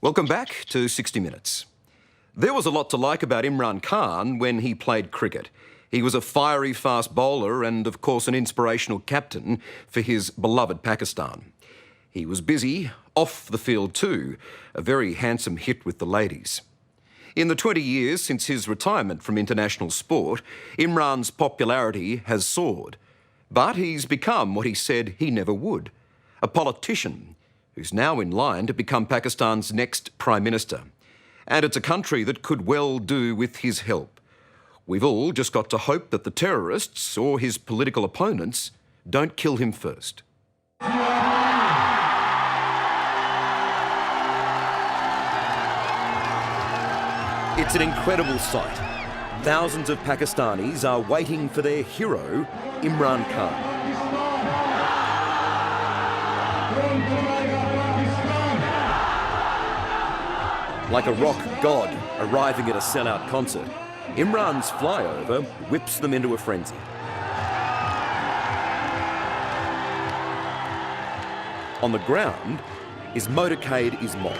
Welcome back to 60 Minutes. There was a lot to like about Imran Khan when he played cricket. He was a fiery fast bowler and, of course, an inspirational captain for his beloved Pakistan. He was busy off the field too, a very handsome hit with the ladies. In the 20 years since his retirement from international sport, Imran's popularity has soared. But he's become what he said he never would, a politician who's now in line to become Pakistan's next Prime Minister. And it's a country that could well do with his help. We've all just got to hope that the terrorists or his political opponents don't kill him first. It's an incredible sight. Thousands of Pakistanis are waiting for their hero, Imran Khan. Like a rock god arriving at a sellout concert, Imran's flyover whips them into a frenzy. On the ground, his motorcade is mobbed.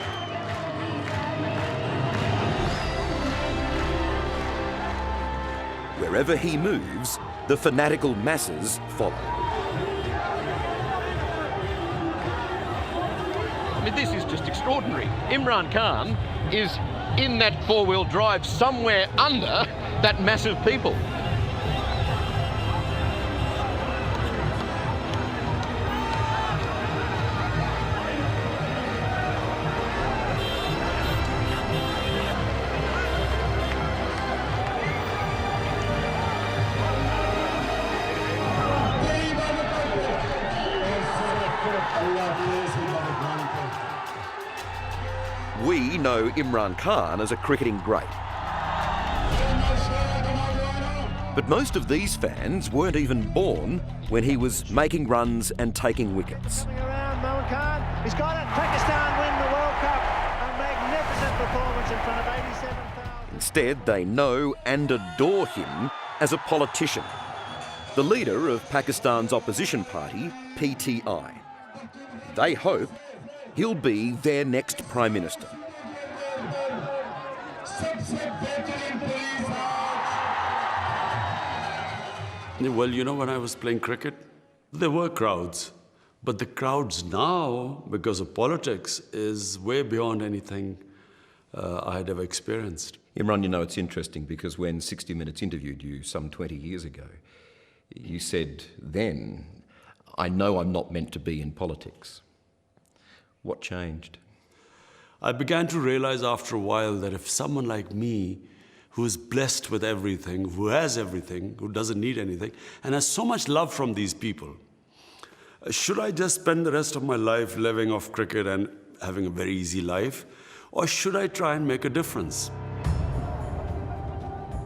Wherever he moves, the fanatical masses follow. I mean, this is just extraordinary. Imran Khan is in that four-wheel drive somewhere under that mass of people. We know Imran Khan as a cricketing great. But most of these fans weren't even born when he was making runs and taking wickets. He's got it. Pakistan win the World Cup. A magnificent performance in front of 87,000. Instead, they know and adore him as a politician, the leader of Pakistan's opposition party, PTI. They hope he'll be their next Prime Minister. Well, you know, when I was playing cricket, there were crowds. But the crowds now, because of politics, is way beyond anything I had ever experienced. Imran, you know, it's interesting because when 60 Minutes interviewed you some 20 years ago, you said then, I know I'm not meant to be in politics. What changed? I began to realize after a while that if someone like me, who is blessed with everything, who has everything, who doesn't need anything, and has so much love from these people, should I just spend the rest of my life living off cricket and having a very easy life? Or should I try and make a difference?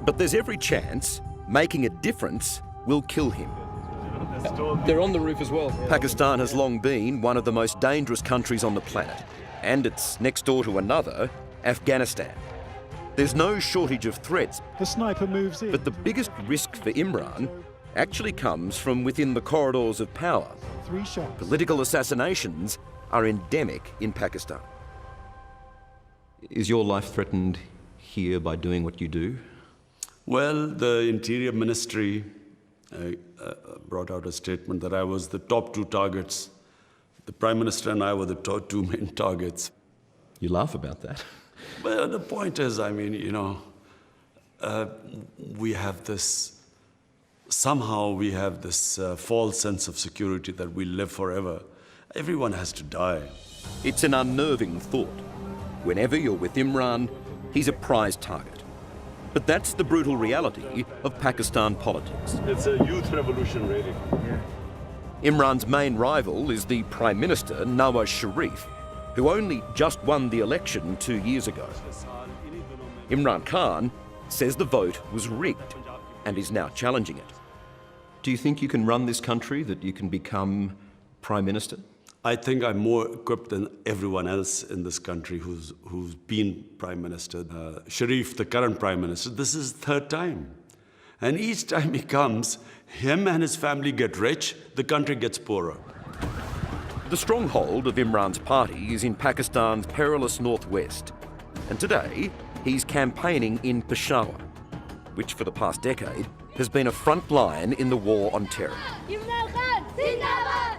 But there's every chance making a difference will kill him. They're on the roof as well. Pakistan has long been one of the most dangerous countries on the planet, and it's next door to another, Afghanistan. There's no shortage of threats. The sniper moves in. But the biggest risk for Imran actually comes from within the corridors of power. 3 shots. Political assassinations are endemic in Pakistan. Is your life threatened here by doing what you do? Well, the Interior Ministry brought out a statement that I was the top 2 targets. The Prime Minister and I were the top 2 main targets. You laugh about that. Well, the point is, I mean, you know, we have this, somehow we have this false sense of security that we live forever. Everyone has to die. It's an unnerving thought. Whenever you're with Imran, he's a prize target. But that's the brutal reality of Pakistan politics. It's a youth revolution, really. Yeah. Imran's main rival is the Prime Minister, Nawaz Sharif, who only just won the election 2 years ago. Imran Khan says the vote was rigged and is now challenging it. Do you think you can run this country, that you can become Prime Minister? I think I'm more equipped than everyone else in this country who's been Prime Minister. Sharif, the current Prime Minister, this is the 3rd time. And each time he comes, him and his family get rich, the country gets poorer. The stronghold of Imran's party is in Pakistan's perilous northwest, and today he's campaigning in Peshawar, which for the past decade has been a front line in the war on terror.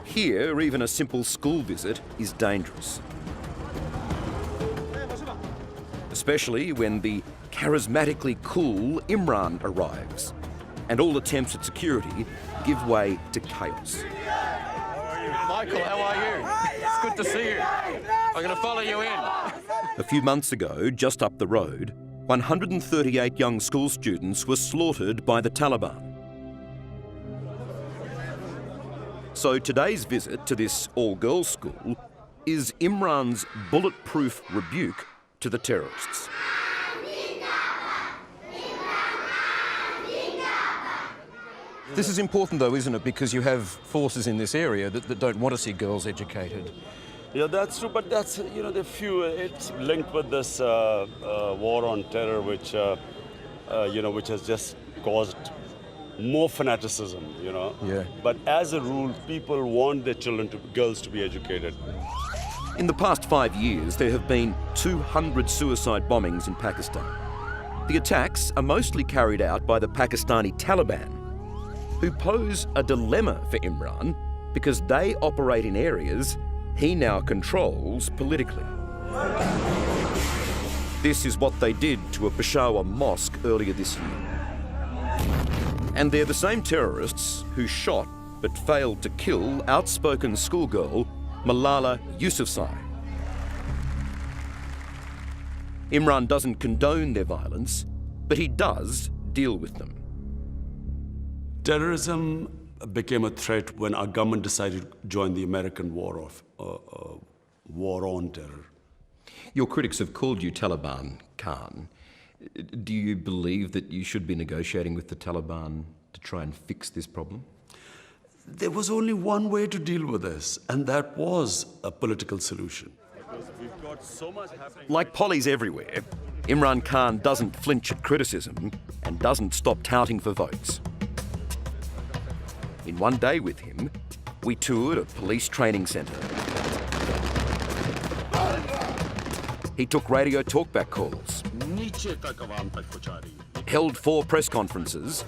Here, even a simple school visit is dangerous, especially when the charismatically cool Imran arrives, and all attempts at security give way to chaos. Michael, how are you? It's good to see you. I'm going to follow you in. A few months ago, just up the road, 138 young school students were slaughtered by the Taliban. So today's visit to this all-girls school is Imran's bulletproof rebuke to the terrorists. This is important though, isn't it? Because you have forces in this area that don't want to see girls educated. Yeah, that's true, but that's, it's linked with this war on terror, which has just caused more fanaticism, Yeah. But as a rule, people want their girls to be educated. In the past 5 years, there have been 200 suicide bombings in Pakistan. The attacks are mostly carried out by the Pakistani Taliban, who pose a dilemma for Imran because they operate in areas he now controls politically. This is what they did to a Peshawar mosque earlier this year. And they're the same terrorists who shot but failed to kill outspoken schoolgirl Malala Yousafzai. Imran doesn't condone their violence, but he does deal with them. Terrorism became a threat when our government decided to join the American war on terror. Your critics have called you Taliban Khan. Do you believe that you should be negotiating with the Taliban to try and fix this problem? There was only one way to deal with this, and that was a political solution. We've got so much happening. Like pollies everywhere, Imran Khan doesn't flinch at criticism and doesn't stop touting for votes. In one day with him, we toured a police training centre. He took radio talkback calls, held 4 press conferences,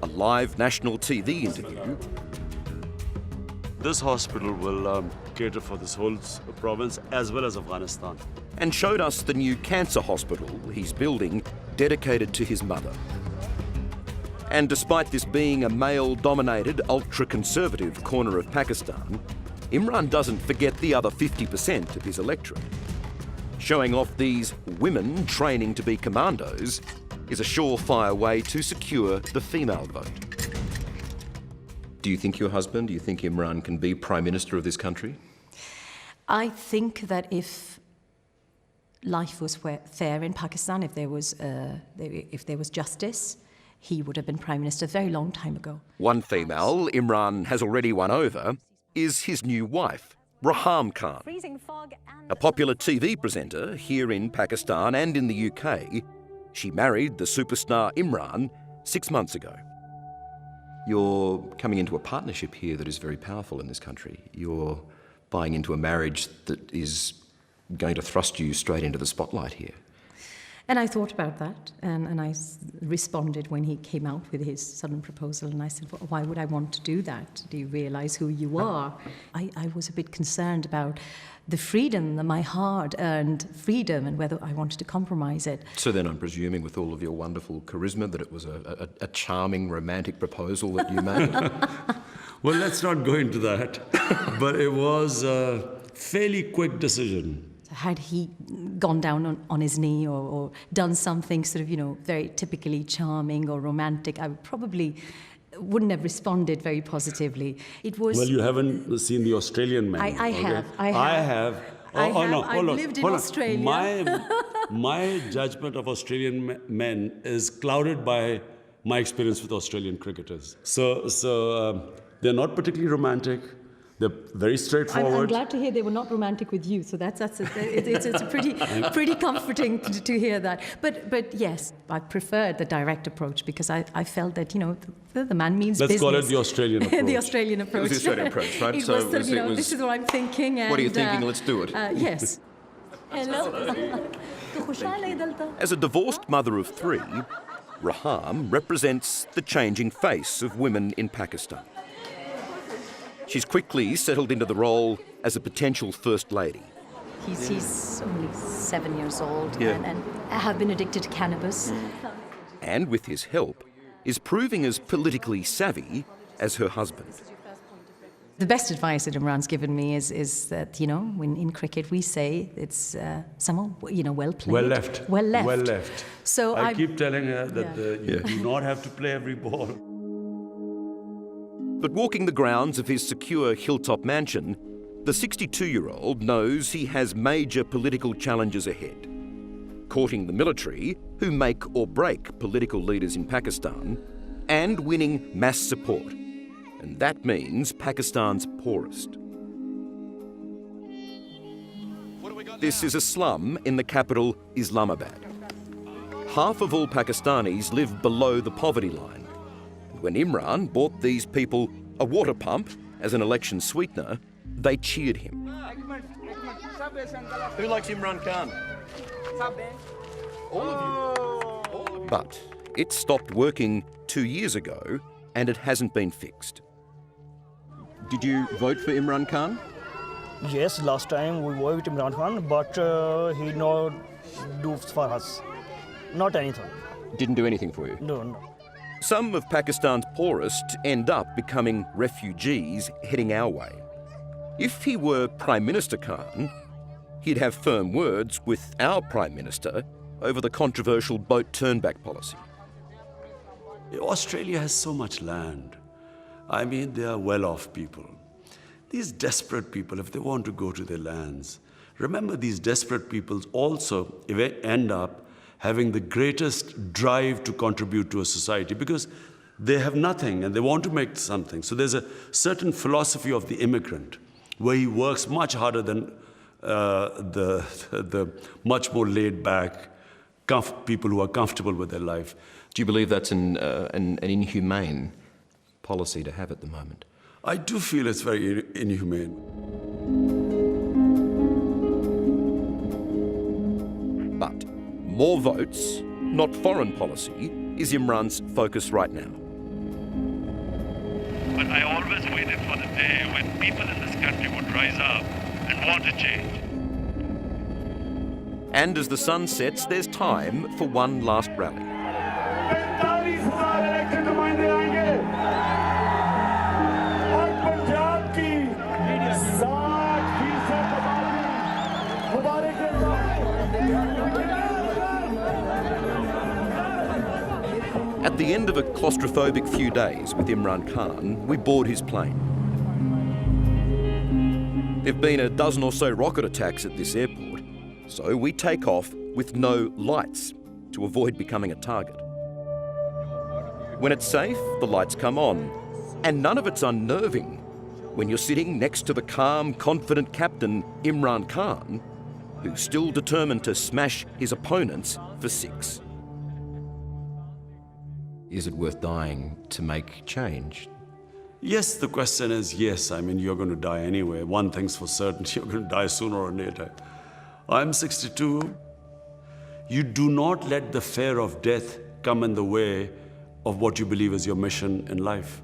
a live national TV interview. This hospital will cater for this whole province as well as Afghanistan. And showed us the new cancer hospital he's building dedicated to his mother. And despite this being a male-dominated, ultra-conservative corner of Pakistan, Imran doesn't forget the other 50% of his electorate. Showing off these women training to be commandos is a surefire way to secure the female vote. Do you think do you think Imran can be Prime Minister of this country? I think that if life was fair in Pakistan, if there was justice, he would have been Prime Minister a very long time ago. One female Imran has already won over is his new wife, Raham Khan. A popular TV presenter here in Pakistan and in the UK, she married the superstar Imran 6 months ago. You're coming into a partnership here that is very powerful in this country. You're buying into a marriage that is going to thrust you straight into the spotlight here. And I thought about that, and I responded when he came out with his sudden proposal, and I said, well, why would I want to do that? Do you realise who you are? I was a bit concerned about the freedom, my hard-earned freedom, and whether I wanted to compromise it. So then I'm presuming, with all of your wonderful charisma, that it was a charming, romantic proposal that you made? Well, let's not go into that. But it was a fairly quick decision. Had he gone down on his knee or done something sort of, very typically charming or romantic, I probably wouldn't have responded very positively. It was... Well, you haven't seen The Australian Man. I have. I've lived in Australia. My judgment of Australian men is clouded by my experience with Australian cricketers. So they're not particularly romantic. They're very straightforward. I'm glad to hear they were not romantic with you. So it's a pretty comforting to hear that. But yes, I preferred the direct approach because I felt that the man means Let's business. call it the Australian approach. The Australian approach. It was the Australian approach, right? It was sort of, this is what I'm thinking. And, what are you thinking? Let's do it. Yes. Hello. As a divorced mother of 3, Raham represents the changing face of women in Pakistan. She's quickly settled into the role as a potential First Lady. He's only 7 years old Yeah. and have been addicted to cannabis. And with his help, is proving as politically savvy as her husband. The best advice that Imran's given me is that, when in cricket we say it's someone, well played. Well left. Well left. Well left. So I keep telling her that you Yeah. do not have to play every ball. But walking the grounds of his secure hilltop mansion, the 62-year-old knows he has major political challenges ahead. Courting the military, who make or break political leaders in Pakistan, and winning mass support. And that means Pakistan's poorest. This is a slum in the capital, Islamabad. Half of all Pakistanis live below the poverty line. When Imran bought these people a water pump as an election sweetener, they cheered him. Who likes Imran Khan? All of you. But it stopped working 2 years ago and it hasn't been fixed. Did you vote for Imran Khan? Yes, last time we were with Imran Khan, but he not do for us. Not anything. Didn't do anything for you? No. Some of Pakistan's poorest end up becoming refugees heading our way. If he were Prime Minister Khan, he'd have firm words with our Prime Minister over the controversial boat turnback policy. Australia has so much land. I mean, they are well-off people. These desperate people, if they want to go to their lands, remember these desperate people also end up having the greatest drive to contribute to a society because they have nothing and they want to make something. So there's a certain philosophy of the immigrant where he works much harder than the much more laid-back people who are comfortable with their life. Do you believe that's an inhumane policy to have at the moment? I do feel it's very inhumane. But more votes, not foreign policy, is Imran's focus right now. But I always waited for the day when people in this country would rise up and want to change. And as the sun sets, there's time for one last rally. At the end of a claustrophobic few days with Imran Khan, we board his plane. There've been a dozen or so rocket attacks at this airport, so we take off with no lights to avoid becoming a target. When it's safe, the lights come on, and none of it's unnerving when you're sitting next to the calm, confident captain Imran Khan, who's still determined to smash his opponents for 6. Is it worth dying to make change? Yes, the question is yes. I mean, you're going to die anyway. One thing's for certain, you're going to die sooner or later. I'm 62. You do not let the fear of death come in the way of what you believe is your mission in life.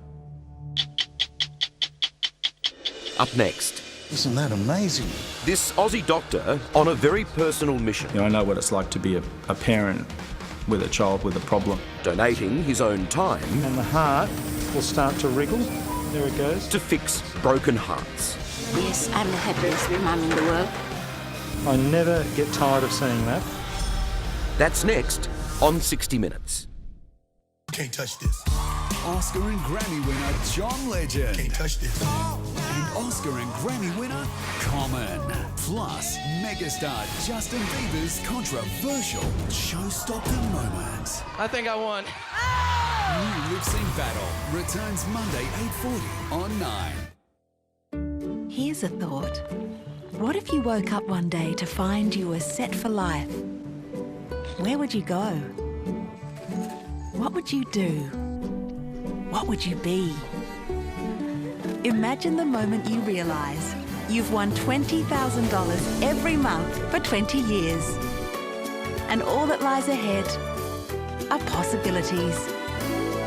Up next, Isn't that amazing? this Aussie doctor on a very personal mission, I know what it's like to be a parent with a child with a problem. donating his own time And the heart will start to wriggle. There it goes. to fix broken hearts. Yes, I'm the happiest mum in the world. I never get tired of seeing that. That's next on 60 Minutes. Can't touch this. Oscar and Grammy winner John Legend. Can't touch this. And Oscar and Grammy winner Common. Plus, megastar Justin Bieber's controversial show-stopping moment. I think I won. New lip sync battle returns Monday 8:40 on 9. Here's a thought. What if you woke up one day to find you were set for life? Where would you go? What would you do? What would you be? Imagine the moment you realise you've won $20,000 every month for 20 years. And all that lies ahead are possibilities.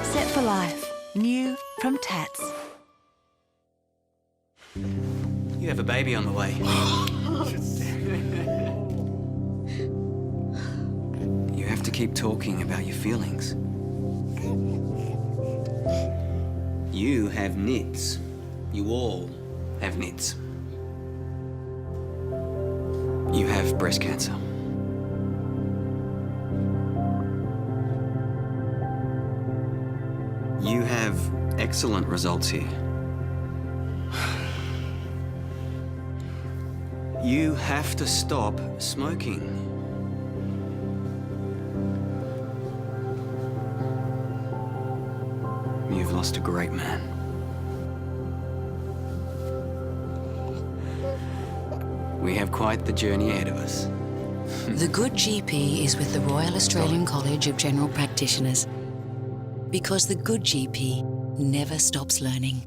Set for life. New from Tats. You have a baby on the way. You have to keep talking about your feelings. You have nits. You all have nits. You have breast cancer. You have excellent results here. You have to stop smoking. You've lost a great man. We have quite the journey ahead of us. The Good GP is with the Royal Australian College of General Practitioners, because the Good GP never stops learning.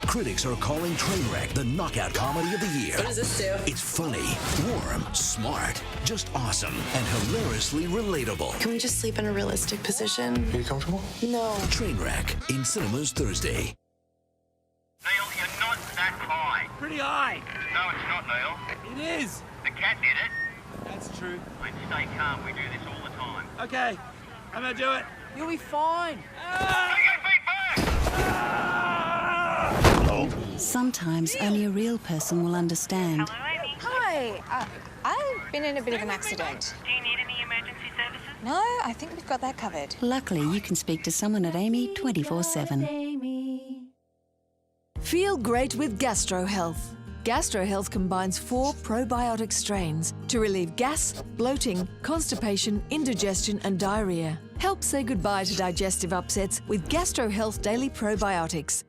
Critics are calling Trainwreck the knockout comedy of the year. What does this do? It's funny, warm, smart, just awesome, and hilariously relatable. Can we just sleep in a realistic position? Are you comfortable? No. Trainwreck in cinemas Thursday. Neil, you're not that high. Pretty high. No, it's not, Neil. It is. The cat did it. That's true. Mate, stay calm. We do this all the time. Okay, I'm gonna do it. You'll be fine. Sometimes only a real person will understand. Hi, I've been in a bit of an accident. Do you need any emergency services? No, I think we've got that covered. Luckily, you can speak to someone at Amy 24/7. Feel great with GastroHealth. GastroHealth combines 4 probiotic strains to relieve gas, bloating, constipation, indigestion and diarrhea. Help say goodbye to digestive upsets with GastroHealth Daily Probiotics.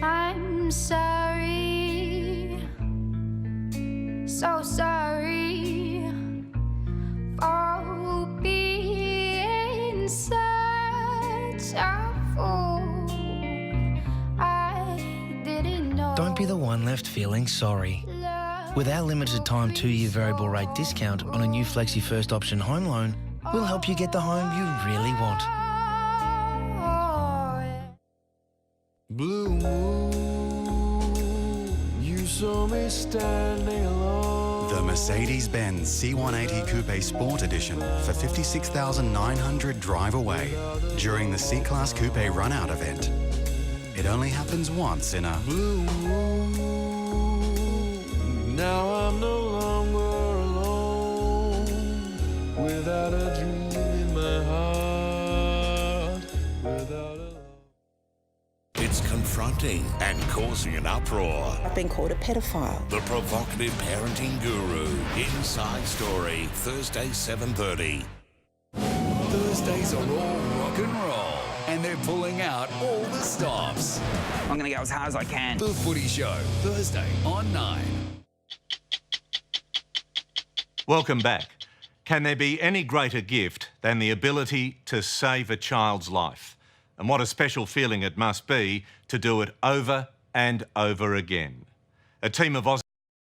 I'm sorry, so sorry for being such a fool. I didn't know. Don't be the one left feeling sorry. With our limited time 2-year variable rate discount on a new Flexi First Option home loan, we'll help you get the home you really want. Blue moon, you saw me standing alone. The Mercedes-Benz C180 Coupe Sport Edition for $56,900 drive away during the C-Class Coupe run-out event. It only happens once in a blue moon. Now I'm no longer alone, without a dream in my heart, without a... It's confronting and causing an uproar. I've been called a pedophile. The provocative parenting guru. Inside Story, Thursday, 7:30. Thursdays are all rock and roll, and they're pulling out all the stops. I'm going to go as hard as I can. The Footy Show, Thursday on 9. Welcome back. Can there be any greater gift than the ability to save a child's life? And what a special feeling it must be to do it over and over again. A team of Aussie